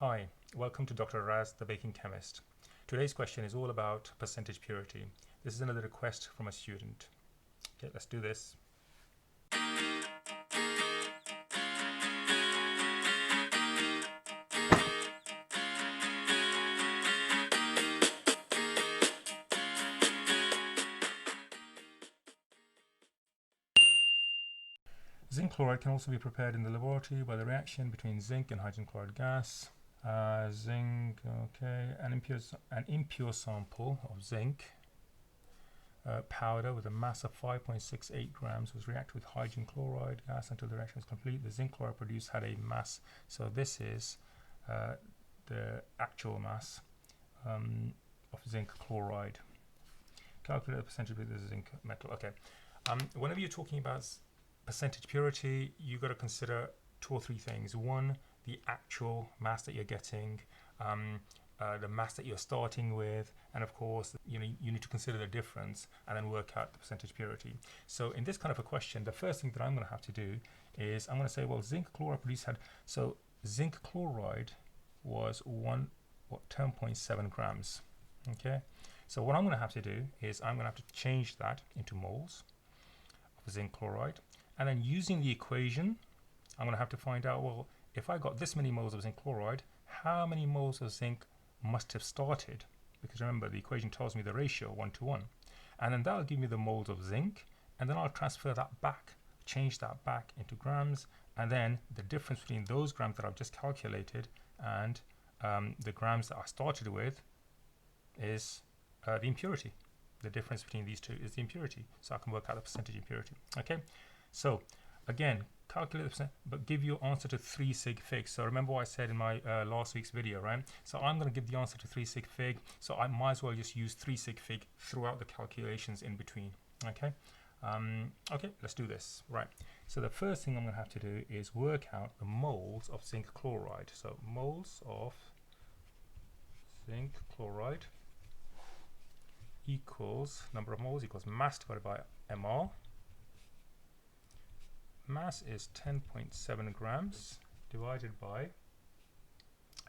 Hi, welcome to Dr. Raz, the Baking Chemist. Today's question is all about percentage purity. This is another request from a student. Okay, let's do this. Zinc chloride can also be prepared in the laboratory by the reaction between zinc and hydrogen chloride gas. Zinc, okay, an impure sample of zinc powder with a mass of 5.68 grams was reacted with hydrogen chloride gas until the reaction was complete. The zinc chloride produced had a mass, so this is the actual mass of zinc chloride. Calculate the percentage of the zinc metal. Okay, whenever you're talking about percentage purity, you've got to consider two or three things. One, the actual mass that you're getting, the mass that you're starting with, and of course, you need to consider the difference and then work out the percentage purity. So in this kind of a question, the first thing that I'm going to have to do is I'm going to say, well, zinc chloride produced so zinc chloride was 10.7 grams. Okay, so what I'm going to have to do is I'm going to have to change that into moles of zinc chloride, and then using the equation, I'm going to have to find out, well, if I got this many moles of zinc chloride, how many moles of zinc must have started? Because remember, the equation tells me the ratio 1:1, and then that'll give me the moles of zinc, and then I'll transfer that back, change that back into grams, and then the difference between those grams that I've just calculated and the grams that I started with is the impurity. The difference between these two is the impurity, so I can work out the percentage impurity. Okay, so again, calculate the percent, but give your answer to 3 sig fig. So remember what I said in my last week's video, right? So I'm going to give the answer to 3 sig fig, so I might as well just use 3 sig fig throughout the calculations in between. Okay, okay, let's do this. Right, so the first thing I'm going to have to do is work out the moles of zinc chloride. So moles of zinc chloride equals number of moles equals mass divided by mR. Mass is 10.7 grams divided by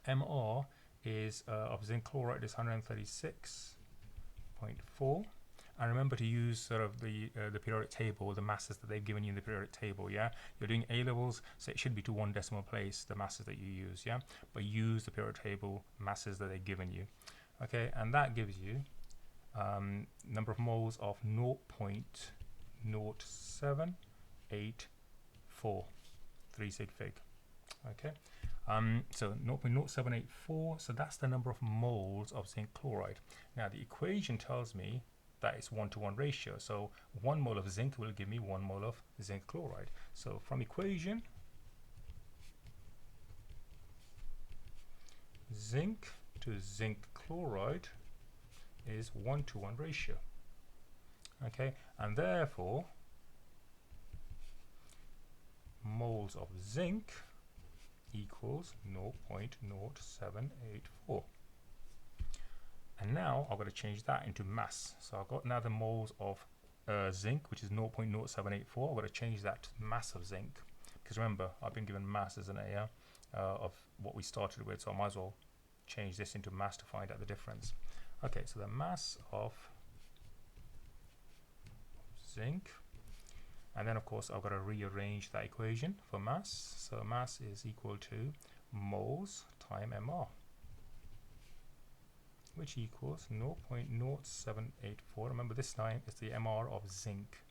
mR is of zinc chloride is 136.4. And remember to use sort of the periodic table, the masses that they've given you in the periodic table. Yeah, you're doing A levels, so it should be to 1 decimal place the masses that you use. Yeah, but use the periodic table masses that they've given you. Okay, and that gives you number of moles of 0.0784, 3 sig fig. Okay, so 0.0784, so that's the number of moles of zinc chloride. Now the equation tells me that it's 1:1 ratio, so 1 mole of zinc will give me 1 mole of zinc chloride. So from equation, zinc to zinc chloride is 1:1 ratio. Okay, and therefore moles of zinc equals 0.0784. And now I've got to change that into mass. So I've got now the moles of zinc, which is 0.0784. I've got to change that to mass of zinc, because remember, I've been given mass as an A of what we started with, so I might as well change this into mass to find out the difference. Okay, so the mass of zinc, and then of course I've got to rearrange that equation for mass. So mass is equal to moles times mR, which equals 0.0784. Remember, this time it's the mR of zinc,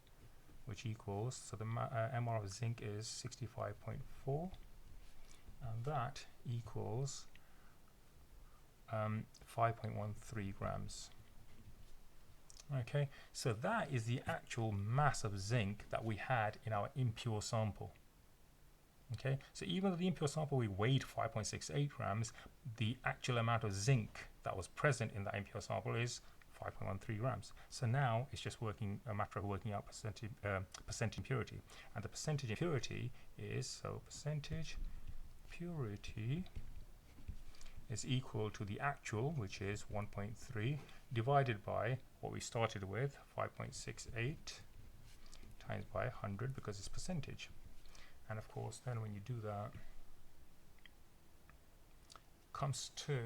which equals, so the mR of zinc is 65.4, and that equals 5.13 grams. Okay, so that is the actual mass of zinc that we had in our impure sample. Okay, so even though the impure sample we weighed 5.68 grams, the actual amount of zinc that was present in that impure sample is 5.13 grams. So now it's just a matter of working out percent impurity, and the percentage impurity is, so percentage purity is equal to the actual, which is 1.3, divided by what we started with, 5.68, times by 100, because it's percentage. And of course, then when you do that, comes to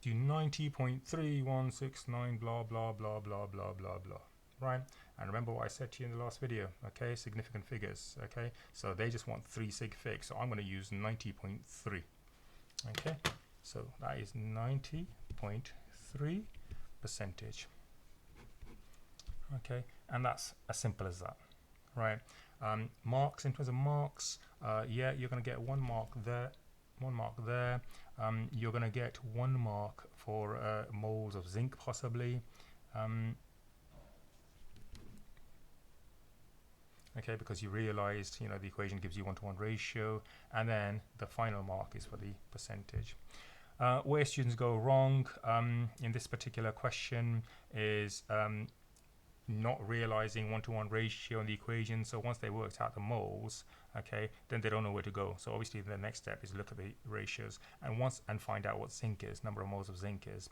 90.3169 blah blah blah blah blah blah blah, right? And remember what I said to you in the last video, okay? Significant figures, okay? So they just want 3 sig fig, so I'm going to use 90.3, okay? So that is 90.3 percentage, okay? And that's as simple as that, right? Marks, in terms of marks, yeah, you're going to get 1 mark there, 1 mark there. You're going to get 1 mark for moles of zinc, possibly. Okay, because you realized, you know, the equation gives you 1-to-1 ratio, and then the final mark is for the percentage. Where students go wrong in this particular question is not realizing 1-to-1 ratio in the equation. So once they worked out the moles, okay, then they don't know where to go. So obviously the next step is look at the ratios and find out what zinc is, number of moles of zinc is.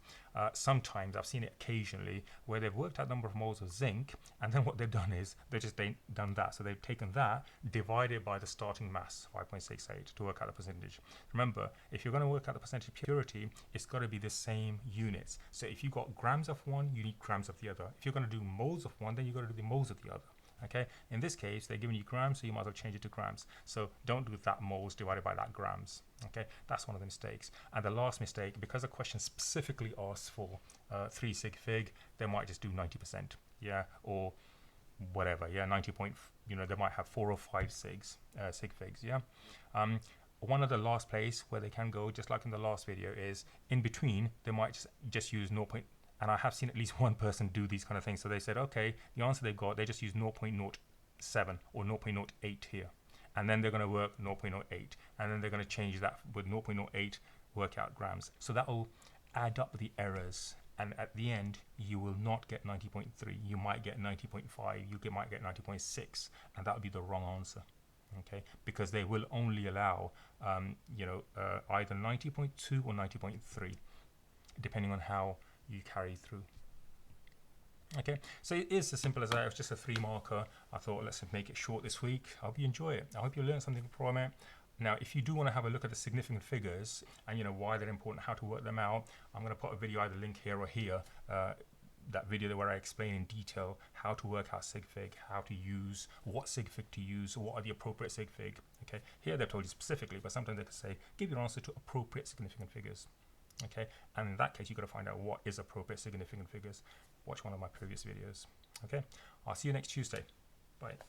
Sometimes I've seen it occasionally where they've worked out number of moles of zinc, and then what they've done is they've just done that. So they've taken that divided by the starting mass, 5.68, to work out the percentage. Remember, if you're going to work out the percentage purity, it's got to be the same units. So if you've got grams of one, you need grams of the other. If you're going to do moles of one, then you've got to do the moles of the other. Okay, in this case they're giving you grams, so you might as well change it to grams. So don't do that moles divided by that grams. Okay, that's one of the mistakes. And the last mistake, because the question specifically asks for 3 sig fig, they might just do 90%, yeah, or whatever, yeah, 90 point, you know, they might have 4 or 5 sig figs, yeah. One of the last place where they can go, just like in the last video, is in between. They might just use 0. And I have seen at least one person do these kind of things. So they said, okay, the answer they've got, they just use 0.07 or 0.08 here. And then they're going to work 0.08. And then they're going to change that with 0.08, work out grams. So that will add up the errors. And at the end, you will not get 90.3. You might get 90.5. You might get 90.6. And that would be the wrong answer. Okay, because they will only allow, either 90.2 or 90.3, depending on how you carry through. Okay, so it is as simple as that. It was just a 3 marker. I thought let's make it short this week. I hope you enjoy it. I hope you learned something from it. Now, if you do want to have a look at the significant figures and why they're important, how to work them out, I'm going to put a video, either link here or here, that video where I explain in detail how to work out sig fig, how to use, what sig fig to use, what are the appropriate sig fig. Okay, here they've told you specifically, but sometimes they can say give your answer to appropriate significant figures. Okay, and in that case you've got to find out what is appropriate significant figures. Watch one of my previous videos. Okay, I'll see you next Tuesday. Bye.